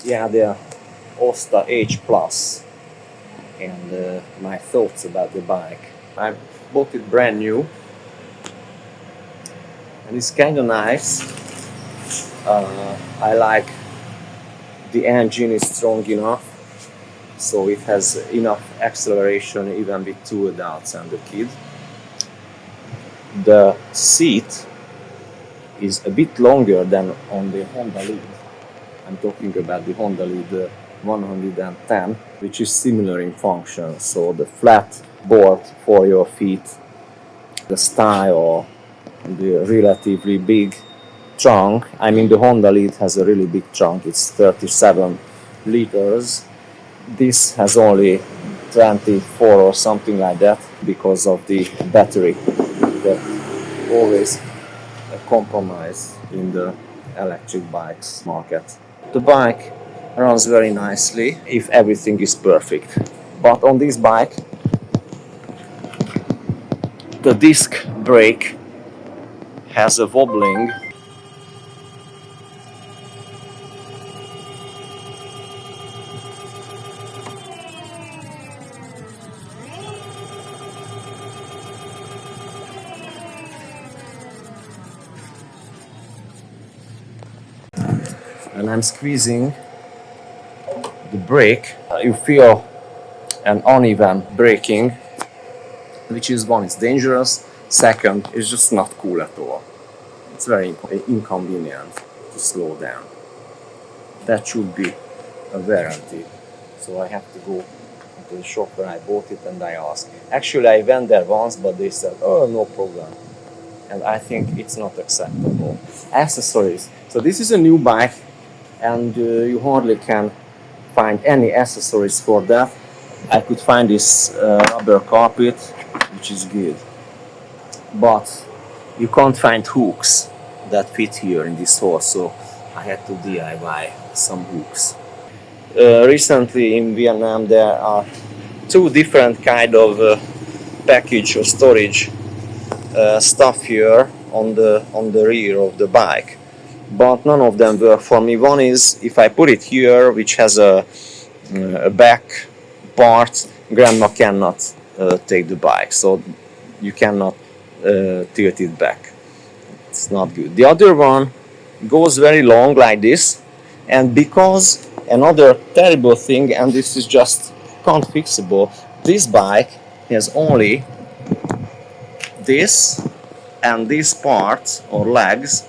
Yadea Osta H Plus, and my thoughts about the bike. I bought it brand new, and it's kind of nice. I like the engine is strong enough, so it has enough acceleration even with two adults and a kid. The seat is a bit longer than on the Honda Lead. I'm talking about the Honda Lead 110, which is similar in function. So the flat board for your feet, the style, the relatively big trunk. I mean, the Honda Lead has a really big trunk. It's 37 liters. This has only 24 or something like that because of the battery that always a compromise in the electric bikes market. The bike runs very nicely if everything is perfect, but on this bike the disc brake has a wobbling. And I'm squeezing the brake. You feel an uneven braking, which is one, it's dangerous. Second, it's just not cool at all. It's very inconvenient to slow down. That should be a warranty. So I have to go to the shop where I bought it and I asked. Actually, I went there once, but they said, oh, no problem. And I think it's not acceptable. Accessories. So this is a new bike, and you hardly can find any accessories for that. I could find this rubber carpet, which is good, but you can't find hooks that fit here in this horse, so I had to DIY some hooks. Recently in Vietnam there are two different kind of package or storage stuff here on the rear of the bike, but none of them work for me. One is if I put it here, which has a back part, grandma cannot take the bike, so you cannot tilt it back. It's not good. The other one goes very long like this, and because another terrible thing, and this is just can't fixable, this bike has only this and this part or legs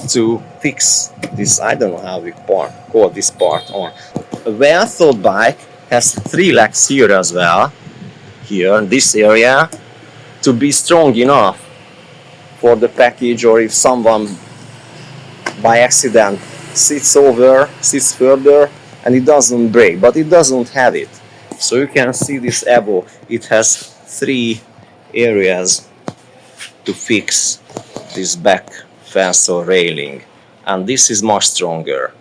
to fix this. I don't know how we call this part on. A well-thought bike has three legs here as well, here in this area, to be strong enough for the package, or if someone by accident sits further and it doesn't break, but it doesn't have it. So you can see this Evo, it has three areas to fix this back fence or railing, and this is much stronger.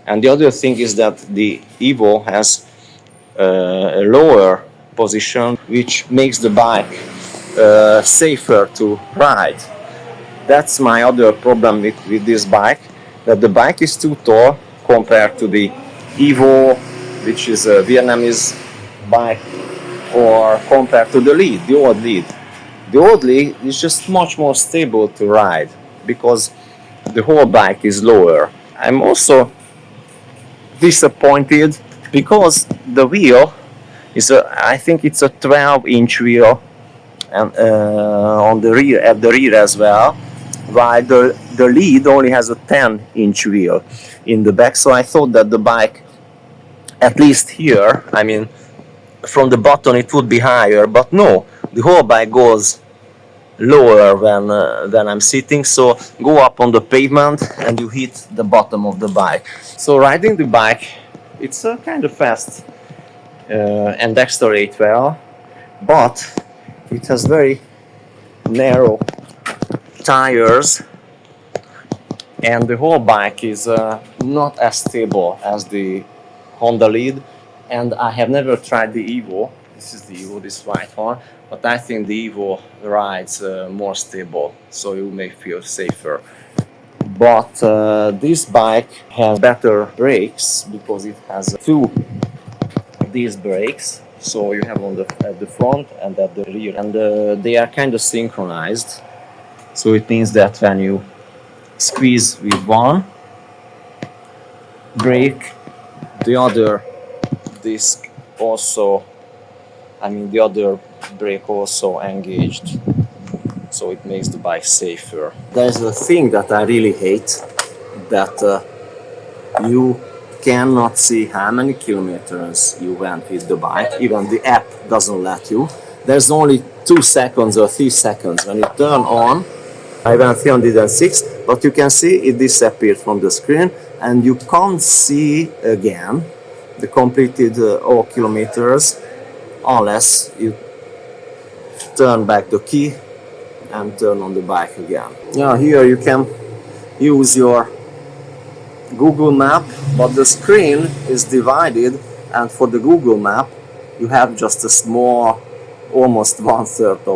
And the other thing is that the Evo has a lower position, which makes the bike safer to ride. That's my other problem with this bike, that the bike is too tall compared to the Evo, which is a Vietnamese bike, or compared to the Lead, the old Lead. The old Lead is just much more stable to ride because the whole bike is lower. I'm also disappointed because the wheel is I think it's a 12-inch wheel, and on the rear, at the rear as well, while the Lead only has a 10-inch wheel in the back. So I thought that the bike, at least here, I mean from the bottom it would be higher, but no, the whole bike goes lower when I'm sitting, so go up on the pavement and you hit the bottom of the bike. So riding the bike, it's kind of fast and accelerate well, but it has very narrow tires, and the whole bike is not as stable as the Honda Lead. And I have never tried the Evo. This is the Evo, this white one, but I think the Evo rides more stable, so you may feel safer. But this bike has better brakes because it has two disc brakes. So you have on at the front and at the rear, and they are kind of synchronized. So it means that when you squeeze with one brake, the other disc also, the other brake also engaged. So it makes the bike safer. There's a thing that I really hate, that you cannot see how many kilometers you went with the bike. Even the app doesn't let you. There's only 2 seconds or 3 seconds. When you turn on, I went 306, but you can see it disappeared from the screen, and you can't see again the completed all kilometers unless you turn back the key and turn on the bike again. Yeah, here you can use your Google Map, but the screen is divided, and for the Google Map you have just a small, almost 1/3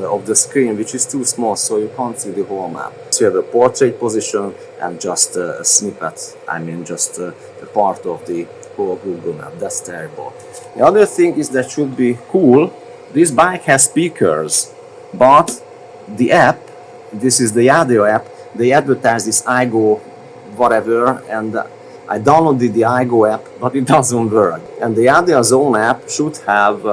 of the screen, which is too small, so you can't see the whole map. So you have a portrait position and just a snippet, just a part of the whole Google Map. That's terrible. The other thing is that should be cool. This bike has speakers, but the app, this is the Yadea app, they advertise this iGo whatever, and I downloaded the iGo app, but it doesn't work. And the Yadea's own app should have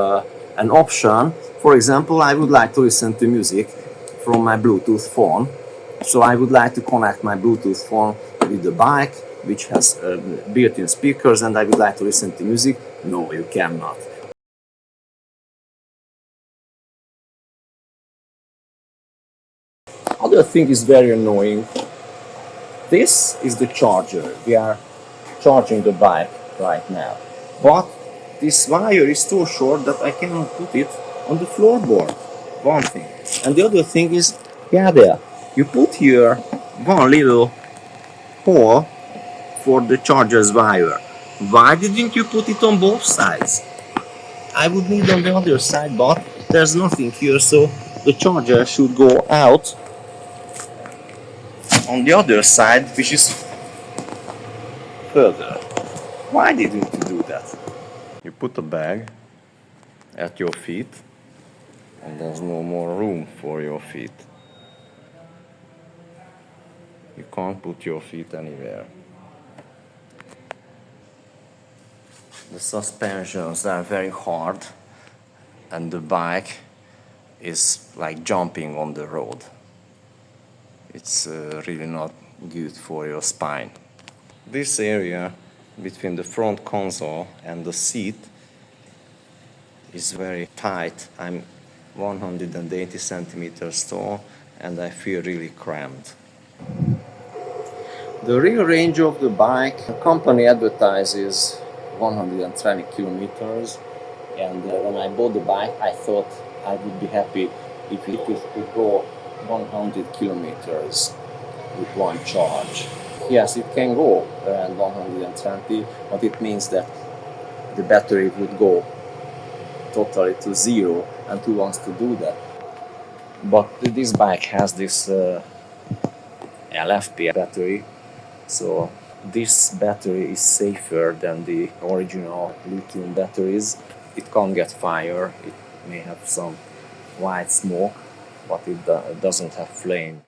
an option. For example, I would like to listen to music from my Bluetooth phone. So I would like to connect my Bluetooth phone with the bike, which has built-in speakers, and I would like to listen to music. No, you cannot. Other thing is very annoying. This is the charger. We are charging the bike right now. But this wire is too short that I cannot put it on the floorboard. One thing. And the other thing is, Yadea, you put here one little hole for the charger's wire. Why didn't you put it on both sides? I would need on the other side, but there's nothing here, so the charger should go out on the other side, which is further. Why didn't you do that? You put a bag at your feet, and there's no more room for your feet. You can't put your feet anywhere. The suspensions are very hard, and the bike is like jumping on the road. It's really not good for your spine. This area between the front console and the seat is very tight. I'm 180 centimeters tall and I feel really cramped. The rear range of the bike, the company advertises 120 kilometers, and when I bought the bike I thought I would be happy if it could go 100 kilometers with one charge. Yes, it can go around 120, but it means that the battery would go totally to zero, and who wants to do that? But this bike has this LFP battery, so this battery is safer than the original lithium batteries. It can't get fire, it may have some white smoke, but it doesn't have flame.